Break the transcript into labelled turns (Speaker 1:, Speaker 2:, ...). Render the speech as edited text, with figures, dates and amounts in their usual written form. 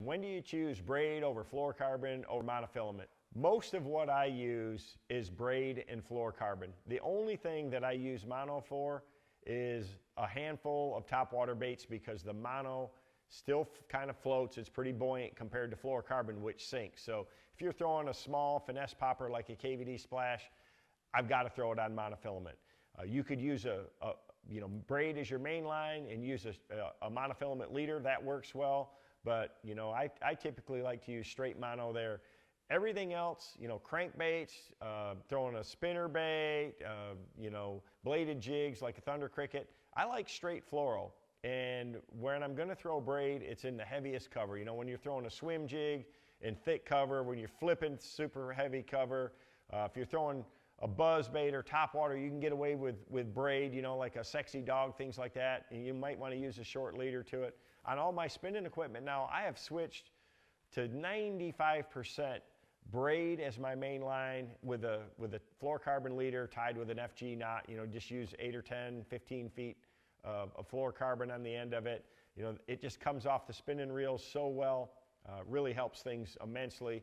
Speaker 1: when do you choose braid over fluorocarbon over monofilament? Most of what I use is braid and fluorocarbon. The only thing that I use mono for is a handful of topwater baits, because the mono still kind of floats. It's pretty buoyant compared to fluorocarbon, which sinks. So if you're throwing a small finesse popper like a KVD Splash, I've got to throw it on monofilament. You could use braid as your main line and use a monofilament leader. That works well. But I typically like to use straight mono there. Everything else, crankbaits, throwing a spinner bait, bladed jigs like a thunder cricket, I like straight fluoro. And when I'm going to throw braid, it's in the heaviest cover. When you're throwing a swim jig in thick cover, when you're flipping super heavy cover, if you're throwing a buzz bait or topwater, you can get away with braid, like a sexy dog, things like that. And you might want to use a short leader to it. On all my spinning equipment now, I have switched to 95% braid as my main line with a fluorocarbon leader tied with an FG knot. Just use 8 or 10, 15 feet of fluorocarbon on the end of it. It just comes off the spinning reels so well, really helps things immensely.